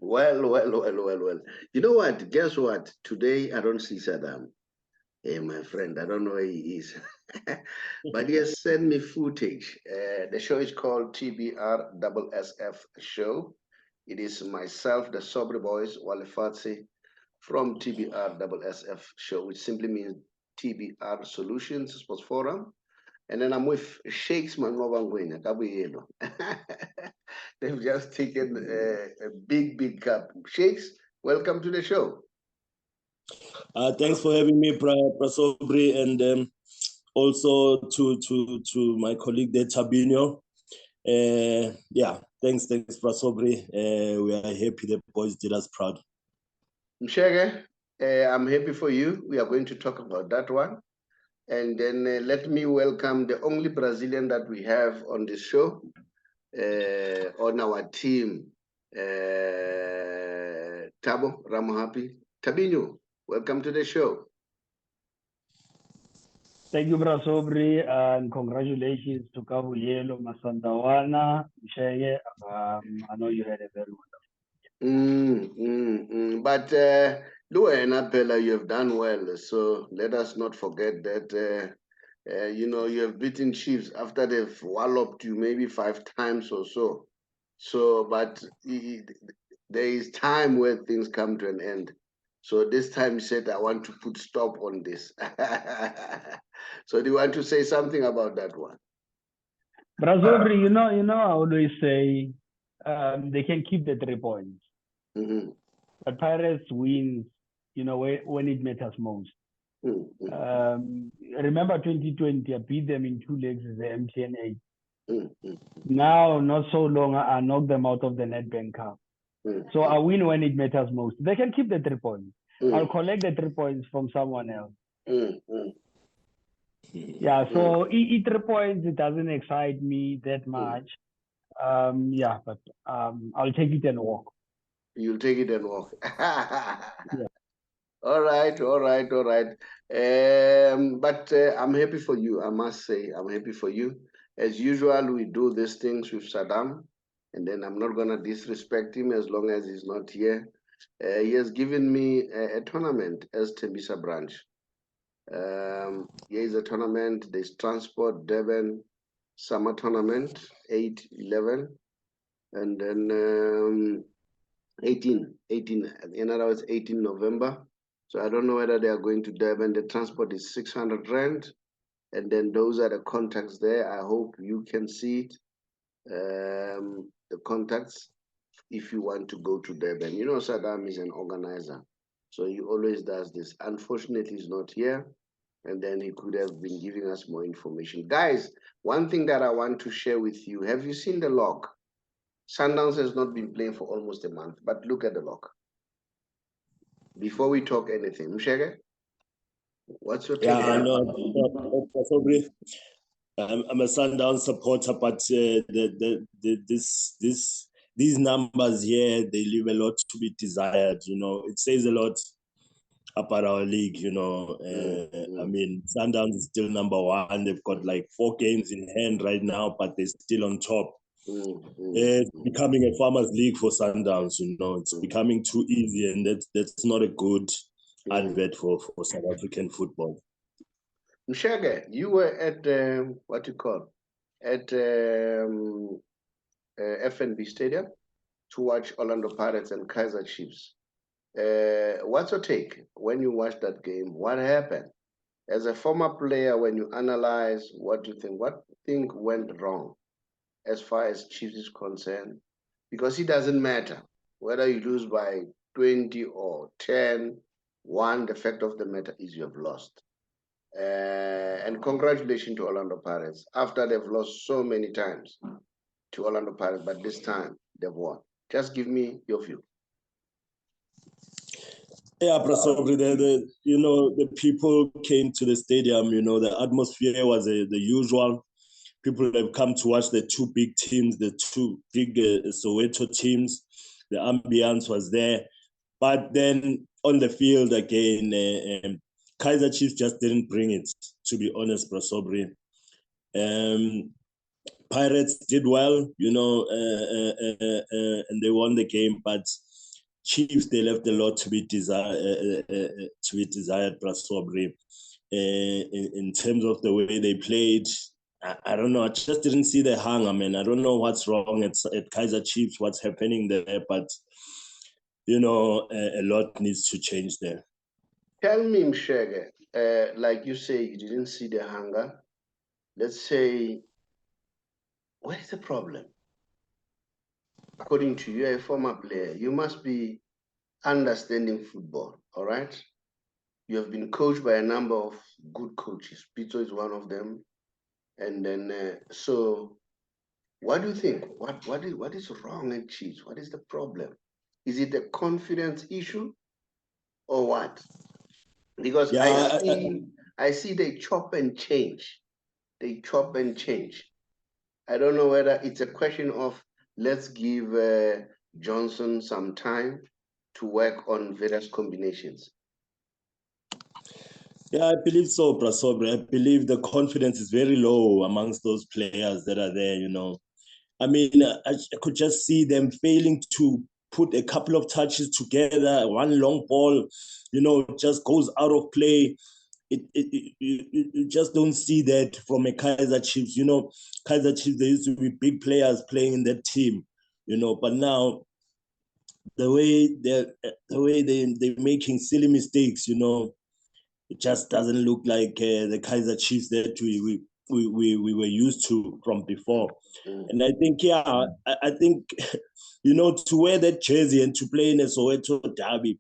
Well. You know what? Guess what? Today I don't see Saddam. Hey, my friend, I don't know where he is. But he has sent me footage. The show is called TBR SSF Show. It is myself, the Saubrey Boyz Walefatshe from TBR SSF Show, which simply means TBR Solutions Sports Forum. And then I'm with Shakes Manqoba Ngwenya, Kabuyelo. They've just taken a big cup. Shakes, welcome to the show. Thanks for having me, Prasobri, and also to my colleague there, Thabinho. Thanks, Prasobri. We are happy the boys did us proud. Mshege, I'm happy for you. We are going to talk about that one. And then let me welcome the only Brazilian that we have on this show, on our team, Thabo Ramohapi. Thabinho, welcome to the show. Thank you, Prasobri, and congratulations to Kabuyelo, Masandawana, Mshege. I know you had a very wonderful But Luena Pella, you have done well. So let us not forget that, you have beaten Chiefs after they've walloped you maybe 5 times or so. But there is time where things come to an end. So this time he said, I want to put stop on this. So do you want to say something about that one? Prasobri, you know, I always say they can keep the 3 points. But Pirates wins, when it matters most. Remember 2020, I beat them in 2 legs in the MTN 8. Now, not so long, I knocked them out of the Nedbank Cup. So I win when it matters most. They can keep the 3 points. I'll collect the 3 points from someone else. Yeah, so 3 points, it doesn't excite me that much. But I'll take it and walk. You'll take it and walk. Yeah. All right. But I'm happy for you, I must say. I'm happy for you. As usual, we do these things with Saddam, and then I'm not going to disrespect him as long as he's not here. He has given me a tournament as Tembisa branch. Here is a tournament. There's Transport Durban Summer Tournament, 8-11, and then 18, in other words, 18 November. So I don't know whether they are going to Durban. The transport is 600 Rand. And then those are the contacts there. I hope you can see it. The contacts if you want to go to Durban. You know, Saddam is an organizer. So he always does this. Unfortunately, he's not here. And then he could have been giving us more information. Guys, one thing that I want to share with you. Have you seen the log? Sundowns has not been playing for almost a month, but look at the log. Before we talk anything, Mshege, what's your take? Yeah, I know. I'm a Sundown supporter, but these numbers here, they leave a lot to be desired. It says a lot about our league. I mean, Sundowns is still number 1. They've got like 4 games in hand right now, but they're still on top. It's becoming a farmers league for Sundowns. It's becoming too easy, and that's not a good advert for South African football. Mshege, you were at FNB Stadium to watch Orlando Pirates and Kaizer Chiefs. What's your take when you watched that game? What happened? As a former player, when you analyze, what do you think? What thing went wrong as far as Chiefs is concerned? Because it doesn't matter whether you lose by 20 or 10, the fact of the matter is you have lost. And congratulations to Orlando Pirates after they've lost so many times to Orlando Pirates, but this time they've won. Just give me your view. Yeah, Prasobri, the people came to the stadium. The atmosphere was the usual. People have come to watch the 2 big teams, the 2 big Soweto teams. The ambience was there. But then on the field again, Kaizer Chiefs just didn't bring it, to be honest, Prasobri. Pirates did well, and they won the game, but Chiefs, they left a lot to be desired, Saubrey. In terms of the way they played, I don't know. I just didn't see the hunger, man. I don't know what's wrong at Kaizer Chiefs, what's happening there, but you know, a lot needs to change there. Tell me, Mshege, like you say, you didn't see the hunger. Let's say, what is the problem? According to you, a former player, you must be understanding football, all right? You have been coached by a number of good coaches. Pito is one of them. And then, so what do you think? What is wrong at Chiefs? What is the problem? Is it a confidence issue or what? Because yeah, I see they chop and change. They chop and change. I don't know whether it's a question of let's give Johnson some time to work on various combinations. Yeah, I believe so, Prasobre. I believe the confidence is very low amongst those players that are there, you know. I mean, I could just see them failing to put a couple of touches together. One long ball, you know, just goes out of play. You just don't see that from a Kaizer Chiefs. You know, Kaizer Chiefs, there used to be big players playing in that team, you know, but now the way they're making silly mistakes, you know, it just doesn't look like the Kaizer Chiefs that we were used to from before. And I think, yeah, I think, you know, to wear that jersey and to play in a Soweto Derby,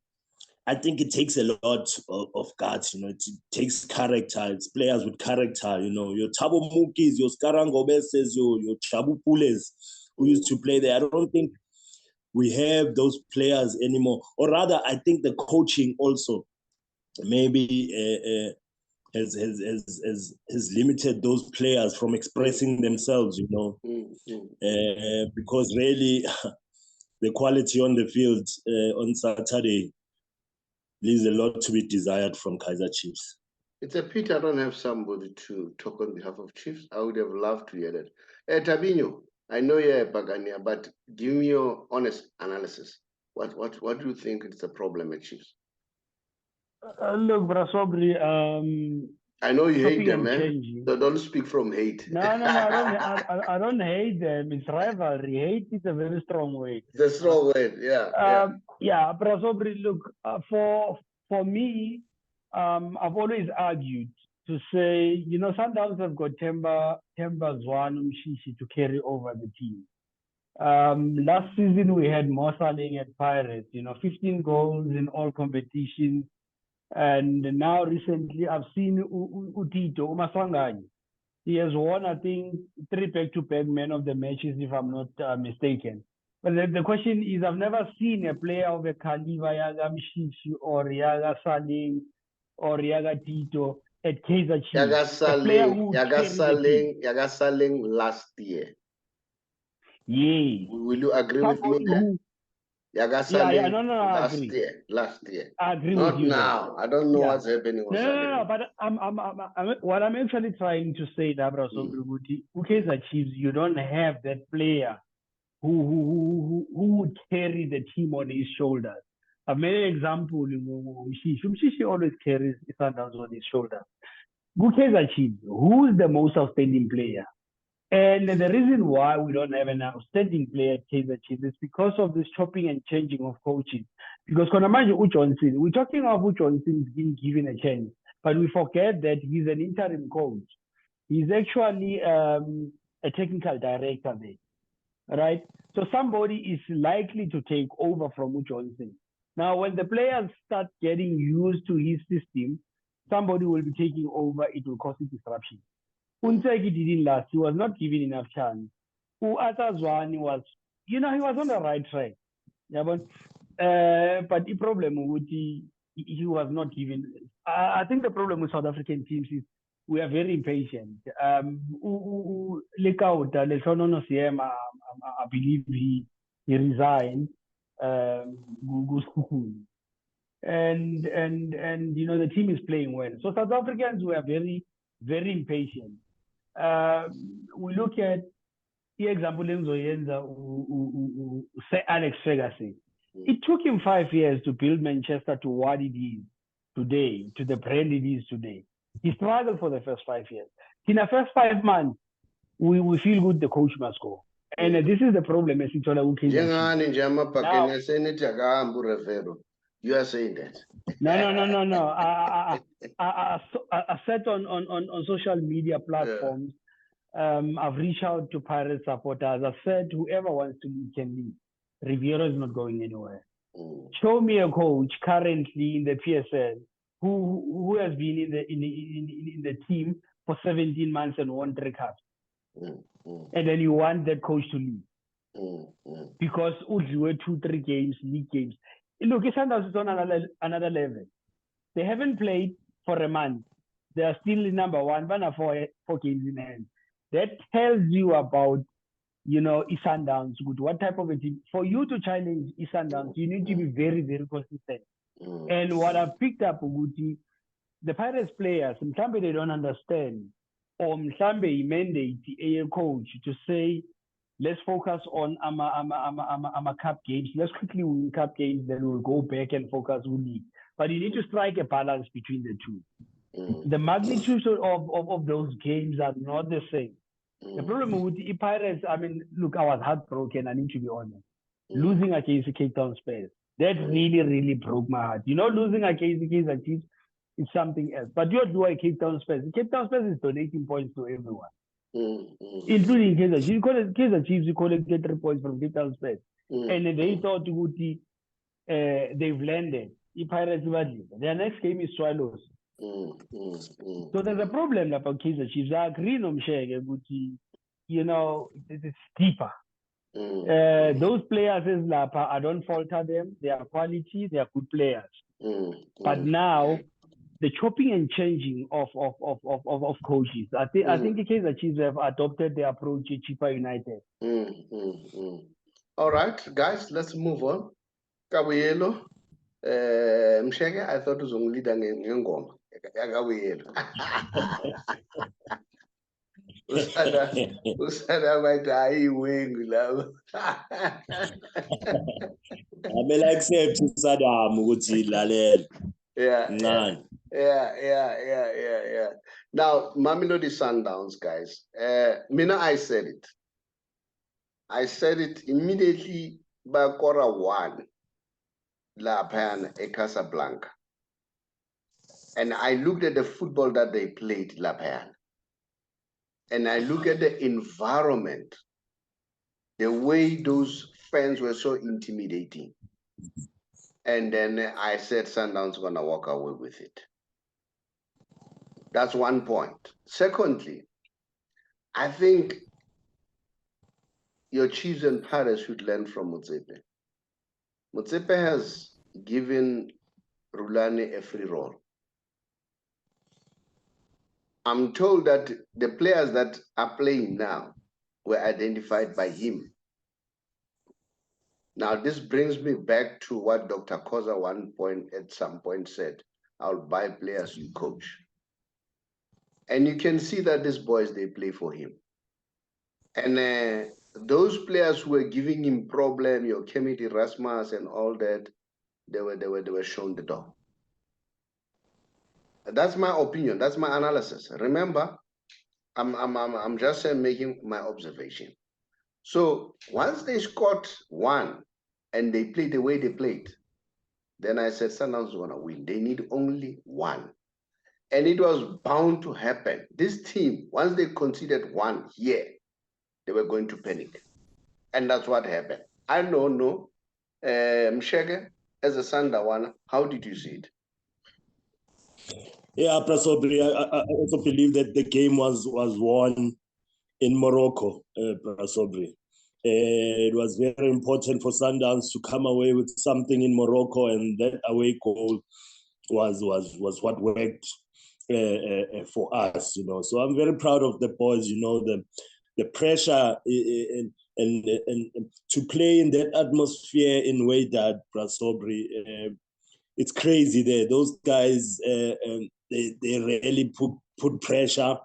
I think it takes a lot of guts, you know, it takes character. It's players with character, you know, your Thabo Mukis, your Skarangobeses, your Chabu Pules who used to play there. I don't think we have those players anymore. Or rather, I think the coaching also maybe has limited those players from expressing themselves, you know, because really the quality on the field on Saturday leaves a lot to be desired from Kaizer Chiefs. It's a pity I don't have somebody to talk on behalf of Chiefs. I would have loved to hear that. Thabinho, I know you're a Bagania, but give me your honest analysis. What do you think is the problem at Chiefs? Look, Brasobri, I know you hate them, so don't speak from hate. No, I don't hate them. It's rivalry. Hate is a very strong word. It's a strong word, yeah. Yeah, Brasobri, look, for me, I've always argued to say, you know, Sundowns have got Temba Zwane Mshishi to carry over the team. Last season we had Mosaling at Pirates, you know, 15 goals in all competitions. And now recently I've seen Utito Umaswanganye. He has won, I think, 3 back-to-back man of the matches, if I'm not mistaken. But the question is, I've never seen a player of a caliber, Yaga Mshishi or Yaga Saling or Yaga Tito at Kaizer Chiefs. Yaga Saling last year. Yeah. Will you agree with me there? Last year. I agree Not with you now. there. I don't know what's happening. No, but what I'm actually trying to say, Dabra Sobruguti, Kaizer Chiefs, you don't have that player who would carry the team on his shoulders. I've made an example. Mshishi always carries Sundowns on his shoulders. Kaizer Chiefs, who is the most outstanding player? And the reason why we don't have an outstanding player at Kaizer Chiefs is because of this chopping and changing of coaches. Because Konamanje Johnson, we're talking of Johnson being given a chance, but we forget that he's an interim coach. He's actually a technical director there, right? So somebody is likely to take over from Johnson. Now, when the players start getting used to his system, somebody will be taking over. It will cause disruption. Unseki didn't last. He was not given enough chance. Zwane was, you know, he was on the right track. Yeah, but the problem with he was not given. I think the problem with South African teams is we are very impatient. I believe he resigned. And you know, the team is playing well. So South Africans were very, very impatient. We look at the example say Alex Ferguson. It took him 5 years to build Manchester to what it is today, to the brand it is today. He struggled for the first 5 years. In the first 5 months, we feel good the coach must go. And this is the problem. You are saying that. No. I said on social media platforms, I've reached out to Pirates supporters. I said whoever wants to leave can leave. Riviera is not going anywhere. Show me a coach currently in the PSL who has been in the team for 17 months and won 3 cups. And then you want that coach to leave. Because you were 2-3 games, league games. Look, Sundowns is on another level. They haven't played for a month. They are still number 1, but are 4 games in hand. That tells you about, Sundowns. What type of a team? For you to challenge Sundowns, you need to be very, very consistent. And what I've picked up, Uguti, the Pirates players, sometimes they don't understand. Or sometimes mandate a coach to say, let's focus on our cup games. Let's quickly win cup games, then we'll go back and focus on league. But you need to strike a balance between the two. The magnitude of those games are not the same. The problem with the Pirates, look, I was heartbroken, I need to be honest. Losing against the Cape Town Spurs, that really, really broke my heart. Losing against the Kaizer Chiefs is something else. But you do a Cape Town Spurs. The Cape Town Spurs is donating points to everyone. Including Kaizer Chiefs. Kaizer Chiefs, you collected 3 points from Cape Town Spurs. And they thought they've landed. The Pirates, their next game is Swallows. So there's a problem about Kaizer Chiefs. I agree no Mshege, it's deeper. Those players I don't falter them. They are quality, they are good players. But now the chopping and changing of coaches. I think the Kaizer Chiefs have adopted the approach to Chipa United. All right, guys, let's move on. Kabuyelo. Msheke, I thought it was only ngengoma. Usana bathi hayi wengu labo. Amele accept uSadam ukuthi lalela. Yeah. Now, Mamelodi Sundowns, guys. Mina, I said it. I said it immediately by quarter 1. La Pan e Casablanca. And I looked at the football that they played, La Pan. And I look at the environment, the way those fans were so intimidating. And then I said Sundowns gonna walk away with it. That's one point. Secondly, I think your Chiefs and Pirates should learn from Motsepe. Motsepe has given Rulani a free role. I'm told that the players that are playing now were identified by him. Now, this brings me back to what Dr. Koza at some point said, I'll buy players you coach. And you can see that these boys, they play for him. And those players who were giving him problem, your Kemiti Rasmus and all that, they were shown the door. That's my opinion. That's my analysis. Remember, I'm just making my observation. So once they scored 1 and they played the way they played, then I said Sundowns is going to win. They need only 1. And it was bound to happen. This team, once they conceded 1 here, they were going to panic. And that's what happened. I don't know. Mshege, as a Sundown, how did you see it? Yeah, Prasobri, I also believe that the game was won in Morocco, Prasobri. It was very important for Sundowns to come away with something in Morocco, and that away goal was what worked for us, So I'm very proud of the boys, the pressure and to play in that atmosphere in Wydad, Prasobri. It's crazy there. Those guys, they really put pressure,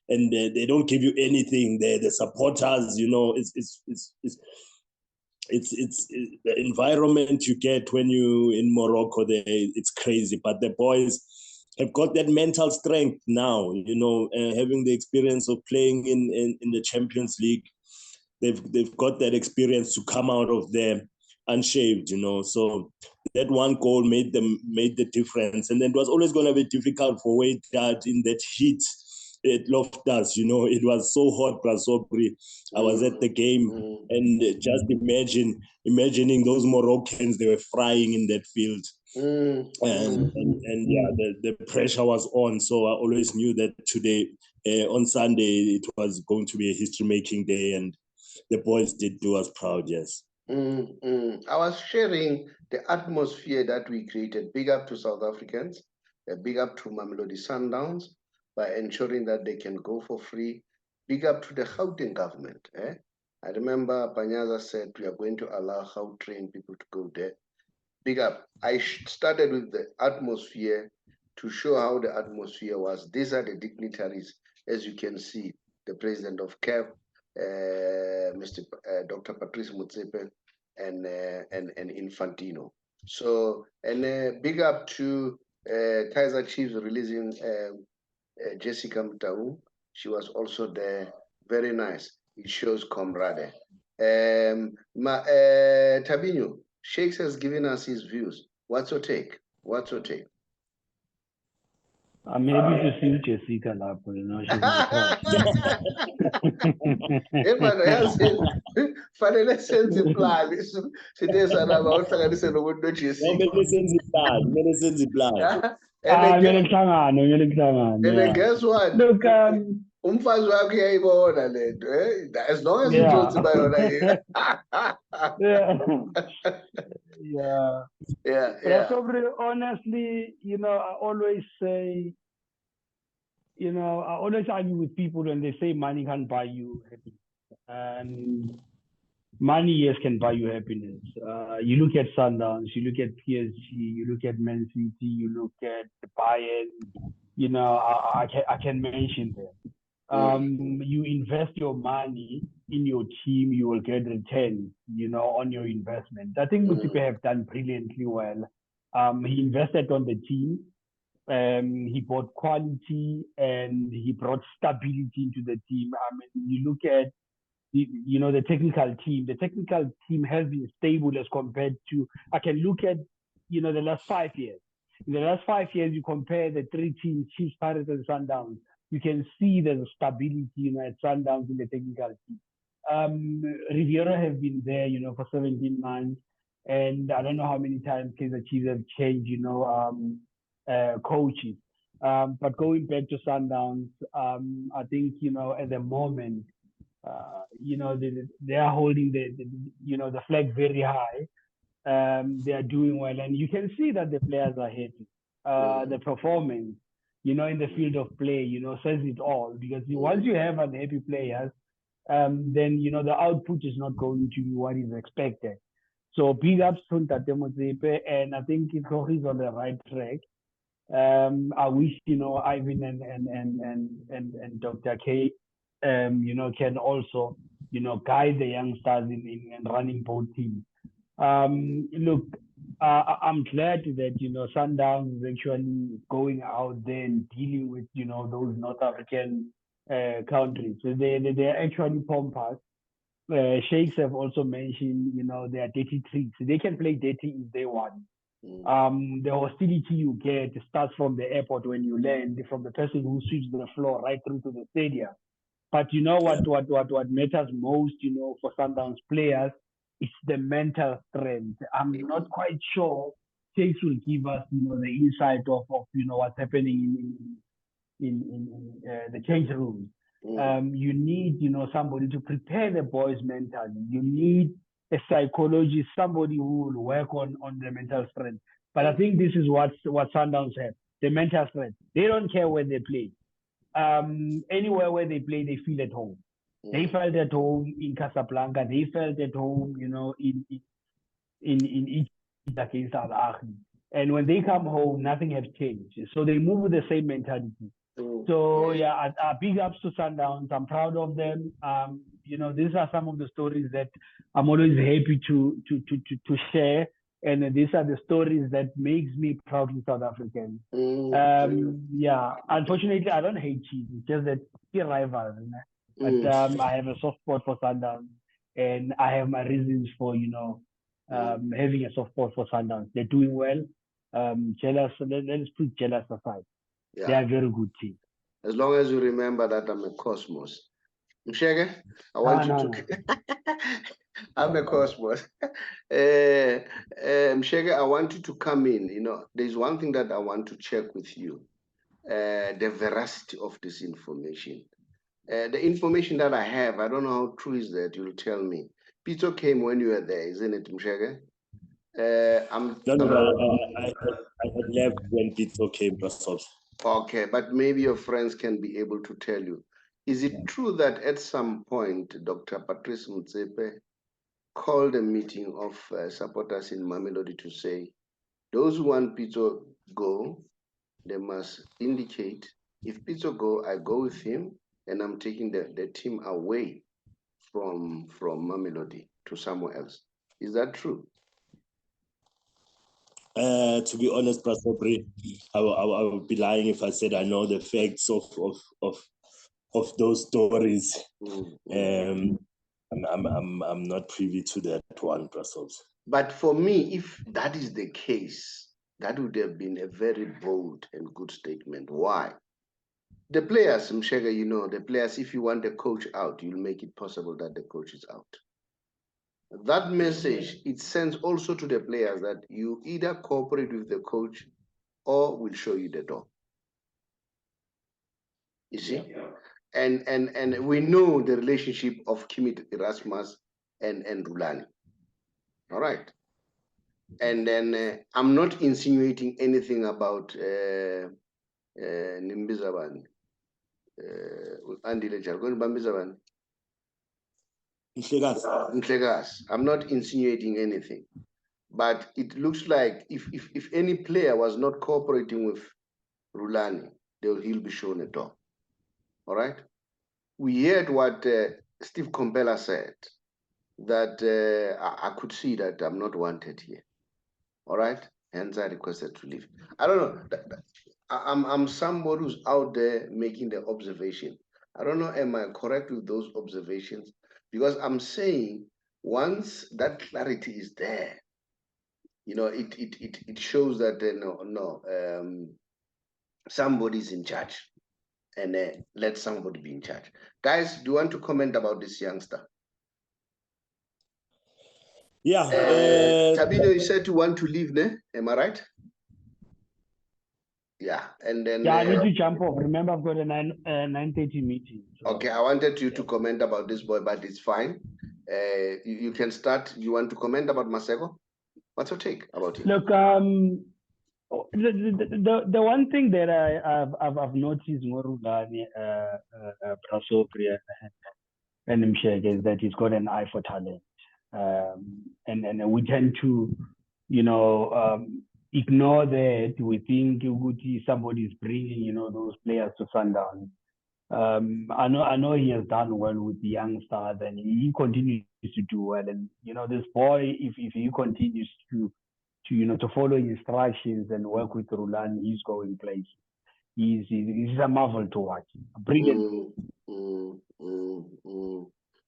and they don't give you anything. The supporters, it's the environment you get when you in Morocco. It's crazy, but the boys have got that mental strength now. Having the experience of playing in the Champions League, they've got that experience to come out of there unshaved. So that one goal made the difference, and then it was always going to be difficult for Wade in that heat. It loved us, it was so hot, Saubrey. I was at the game, and just imagining those Moroccans, they were frying in that field. And yeah, the pressure was on. So I always knew that today, on Sunday, it was going to be a history-making day, and the boys did do us proud, yes. I was sharing the atmosphere that we created. Big up to South Africans, big up to Mamelodi Sundowns, by ensuring that they can go for free. Big up to the Gauteng government. I remember Panyaza said we are going to allow Gautrain people to go there. Big up. I started with the atmosphere to show how the atmosphere was. These are the dignitaries, as you can see, the president of CAF, Mr. Dr. Patrice Motsepe, and Infantino. So, and big up to Kaizer Chiefs releasing Jessica Mtaung. She was also there. Very nice. It shows camaraderie. Thabinho, Shakes has given us his views. What's your take? I'm happy to see Jessica Lapo, she's my crush. Fanele senze plan. Sidesa na bawuhlanganise nomuntu Jessica. Kumele senze plan. And guess what? Look, umfazi wakho uyayibona lento, as long as you don't see yona. Yeah. But honestly, I always say, I always argue with people when they say money can't buy you happiness. And money, yes, can buy you happiness. You look at Sundowns, you look at PSG, you look at Man City, you look at Bayern, I can mention them. You invest your money in your team, you will get returns, on your investment. I think Motsepe have done brilliantly well. He invested on the team. He brought quality and he brought stability into the team. I mean, you look at the technical team. The technical team has been stable as compared to. I can look at the last 5 years. In the last 5 years, you compare the three teams, Chiefs, Pirates, and Sundowns. You can see there's a stability, at Sundowns in the technical team. Riviera have been there, for 17 months, and I don't know how many times Kaizer Chiefs have changed, coaches. But going back to Sundowns, I think at the moment, they are holding the flag very high. They are doing well, and you can see that the players are happy. The performance, in the field of play, says it all. Because once you have unhappy players, then the output is not going to be what is expected. So big ups to Tate Motsepe, and I think he's on the right track. I wish Ivan and Dr. K can also guide the youngsters in running both teams. Look, I'm glad that Sundowns is actually going out there and dealing with those North African countries. So they're actually pompous. Shakes have also mentioned they are dirty tricks. They can play dirty if they want. The hostility you get starts from the airport when you land, from the person who sweeps the floor right through to the stadium. But what matters most, for Sundowns players, is the mental strength. I'm not quite sure Shakes will give us, the insight of what's happening in the change rooms. You need, somebody to prepare the boys mentally. You need a psychologist, somebody who will work on the mental strength. But I think this is what Sundowns have, the mental strength. They don't care where they play. Anywhere where they play, they feel at home. They felt at home in Casablanca. They felt at home, in Egypt against Al Ahly. And when they come home, nothing has changed. So they move with the same mentality. So yeah, big ups to Sundowns. I'm proud of them. these are some of the stories that I'm always happy to share. And these are the stories that makes me proudly South African. Yeah, unfortunately, I don't hate cheese. It's just that we're rivals. But I have a soft spot for Sundowns, and I have my reasons for having a soft spot for Sundowns. They're doing well. Jealous. Let's put jealous aside. Yeah. They are a very good team. As long as you remember that I'm a Cosmos. Mshege, I want you to. I'm a Cosmos. Mshege, I want you to come in. There's one thing that I want to check with you. The veracity of this information. The information that I have, I don't know how true is that. You'll tell me. Pito came when you were there, isn't it, Mshege? I had left when Pito came, Pastor. Okay, but maybe your friends can be able to tell you. Is it true that at some point, Dr. Patrice Motsepe called a meeting of supporters in Mamelodi to say, those who want Pito go, they must indicate, if Pito go, I go with him, and I'm taking the team away from Mamelodi to somewhere else. Is that true? To be honest, Pastor Bri, I would be lying if I said I know the facts of those stories. I'm not privy to that one, Pastor. But for me, if that is the case, that would have been a very bold and good statement. Why? The players, Mshega, the players, if you want the coach out, you'll make it possible that the coach is out. That message, it sends also to the players that you either cooperate with the coach or we'll show you the door. You see? Yeah. And we know the relationship of Kimit Erasmus and Rulani. All right. And then I'm not insinuating anything about Nimbizabani. Andile Jargon Bambizabani. I'm not insinuating anything. But it looks like if any player was not cooperating with Rulani, he'll be shown a door. All right? We heard what Steve Kompela said, that I could see that I'm not wanted here. All right? Hence, I requested to leave. I don't know. I'm somebody who's out there making the observation. I don't know, am I correct with those observations? Because I'm saying once that clarity is there, it shows that somebody's in charge, and let somebody be in charge. Guys, do you want to comment about this youngster? Yeah. Thabinho, you said you want to leave, ne? Am I right? Yeah, and then... Yeah, I need to jump off. Remember, I've got a 9:30 meeting. So. Okay, I wanted you to comment about this boy, but it's fine. You can start. You want to comment about Masego? What's your take about him? Look, the one thing that I've noticed Ngorulani, Prasopria, and Mshege is that he's got an eye for talent, and we tend to, ignore that. We think somebody's bringing, those players to Sundowns. I know he has done well with the young stars, and he continues to do well. And this boy, if he continues to follow instructions and work with Rulani, he's going places. He's a marvel to watch. Brilliant.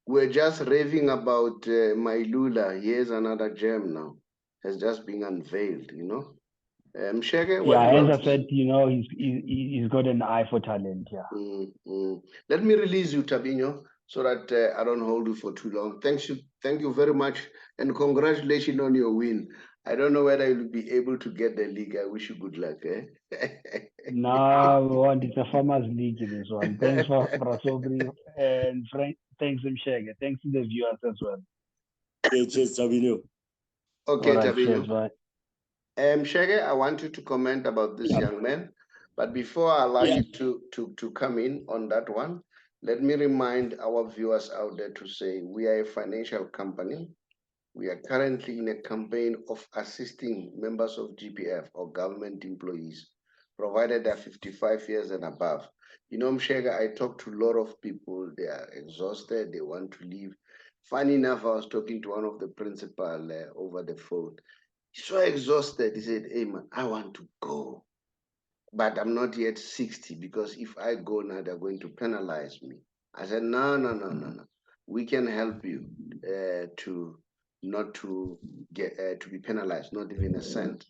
We're just raving about Mailula. Here's another gem now. Has just been unveiled, Mshege, as I said, he's got an eye for talent. Yeah. Let me release you, Thabinho, so that I don't hold you for too long. Thank you very much, and congratulations on your win. I don't know whether you'll be able to get the league. I wish you good luck. No, it's a farmers league in this one. Thanks for Saubrey and Frank. Thanks, Mshege. Thanks to the viewers as well. Cheers, Thabinho. Okay, right, Thabinho. Cheers, Mshege, I want you to comment about this young man, but before I allow you to come in on that one, let me remind our viewers out there to say we are a financial company. We are currently in a campaign of assisting members of GPF or government employees, provided they're 55 years and above. You know, Mshega, I talk to a lot of people. They are exhausted. They want to leave. Funny enough, I was talking to one of the principal over the phone. He's so exhausted. He said, "Hey, man, I want to go. But I'm not yet 60 because if I go now, they're going to penalize me." I said, no, no, no, no, no. We can help you to not to get to be penalized, not even a cent.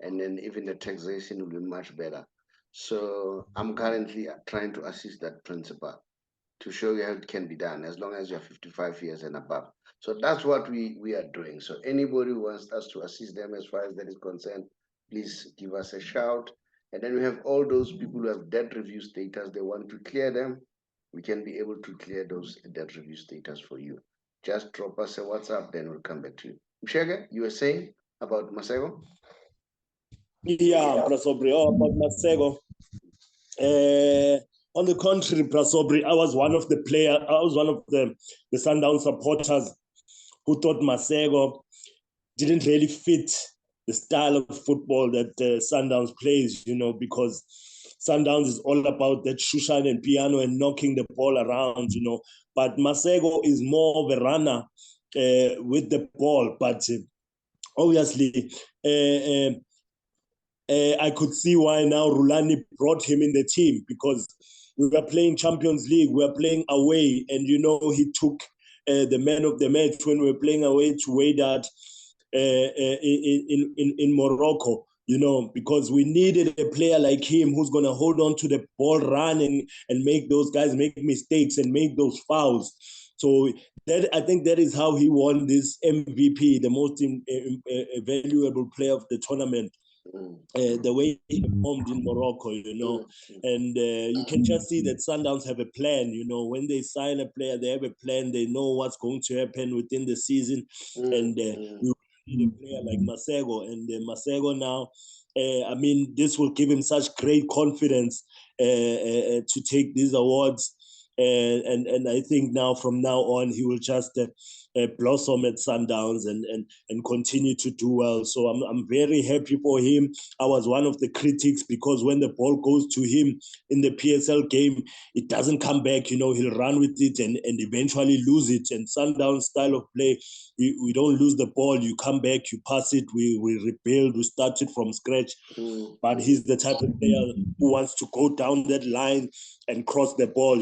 And then even the taxation will be much better. So I'm currently trying to assist that principal to show you how it can be done as long as you're 55 years and above. So that's what we are doing. So anybody who wants us to assist them as far as that is concerned, please give us a shout. And then we have all those people who have debt review status, they want to clear them. We can be able to clear those debt review status for you. Just drop us a WhatsApp, then we'll come back to you. Mshega, you were saying about Masego? Yeah, Prasobri, about Masego. On the contrary, Prasobri, I was one of the Sundowns supporters who thought Masego didn't really fit the style of football that Sundowns plays, because Sundowns is all about that shushan and piano and knocking the ball around, But Masego is more of a runner with the ball. But obviously, I could see why now Rulani brought him in the team, because we were playing Champions League, we were playing away, and he took the man of the match when we were playing away to Wydad in Morocco, because we needed a player like him who's going to hold on to the ball, run and make those guys make mistakes and make those fouls. So I think that is how he won this MVP, the most valuable player of the tournament. The way he performed in Morocco, and you can just see that Sundowns have a plan. When they sign a player, they have a plan. They know what's going to happen within the season, and we need a player like Masego. And Masego now, this will give him such great confidence to take these awards. And I think now from now on he will just blossom at Sundowns and continue to do well. So I'm very happy for him. I was one of the critics because when the ball goes to him in the PSL game, it doesn't come back. He'll run with it and eventually lose it. And Sundowns style of play, we don't lose the ball. You come back, you pass it, we rebuild, we start it from scratch. But he's the type of player who wants to go down that line and cross the ball.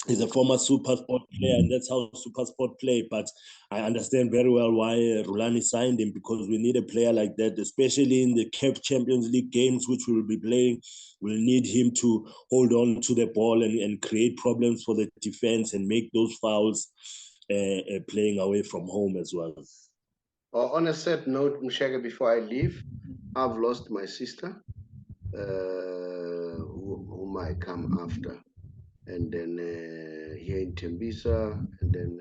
He's a former SuperSport player, and that's how SuperSport play. But I understand very well why Rulani signed him, because we need a player like that, especially in the CAF Champions League games, which we will be playing. We'll need him to hold on to the ball and create problems for the defense and make those fouls playing away from home as well. On a sad note, Mshega, before I leave, I've lost my sister, whom I come after. And then here in Tembisa, and then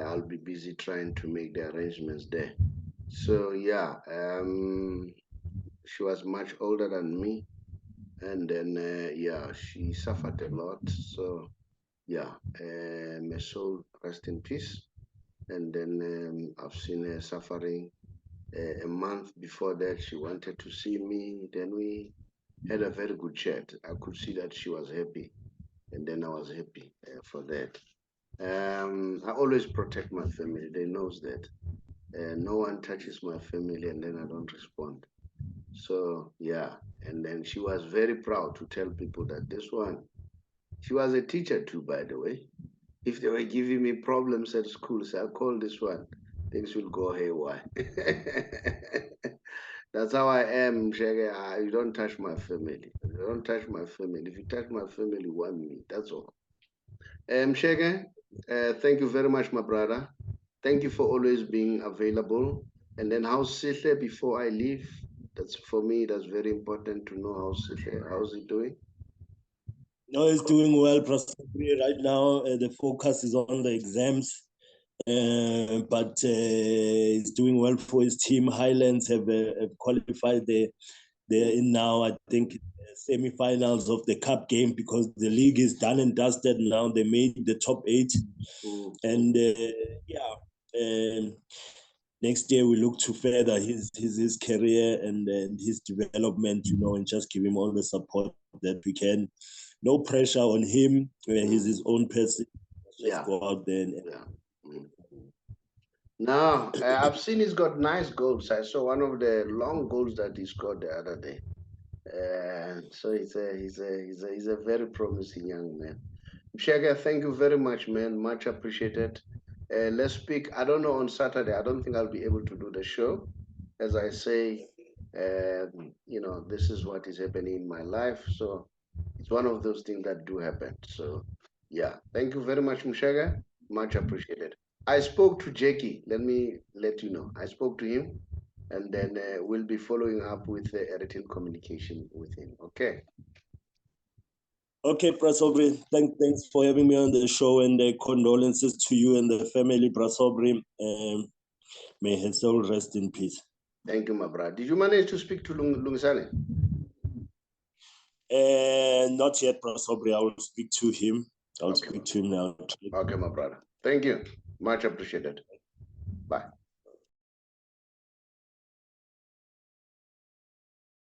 I'll be busy trying to make the arrangements there. So yeah, she was much older than me, and then she suffered a lot. So yeah, may soul rest in peace. And then I've seen her suffering. A month before that, she wanted to see me. Then we had a very good chat. I could see that she was happy. And then I was happy for that. I always protect my family. They knows that. No one touches my family and then I don't respond. So yeah, and then she was very proud to tell people that this one, she was a teacher too, by the way. If they were giving me problems at school, so I call this one, things will go haywire. That's how I am, Shege. You don't touch my family. You don't touch my family. If you touch my family, one me. That's all. Shege, thank you very much, my brother. Thank you for always being available. And then how's Sihle before I leave? That's for me, that's very important to know how's he doing? No, he's doing well, Prasobri. Right now, the focus is on the exams. But he's doing well for his team. Highlands have qualified. They're in now, I think, semi-finals of the cup game, because the league is done and dusted now. They made the top 8. And next year we look to further his career and his development, you know, and just give him all the support that we can. No pressure on him. He's his own person. Just go out there and Now, I've seen he's got nice goals. I saw one of the long goals that he scored the other day. So he's a very promising young man. Mshega, thank you very much, man. Much appreciated. Let's speak. I don't know on Saturday. I don't think I'll be able to do the show. As I say, you know, this is what is happening in my life. So it's one of those things that do happen. So yeah, thank you very much, Mshega. Much appreciated. I spoke to Jackie. Let me let you know. I spoke to him, and then we'll be following up with a written communication with him. Okay. Okay, Saubrey, thanks for having me on the show, and condolences to you and the family, Saubrey. May his soul rest in peace. Thank you, my brother. Did you manage to speak to Lungisane? Not yet, Saubrey. I will speak to him. I'll speak to him now. Okay, my brother. Thank you. Much appreciated. Bye.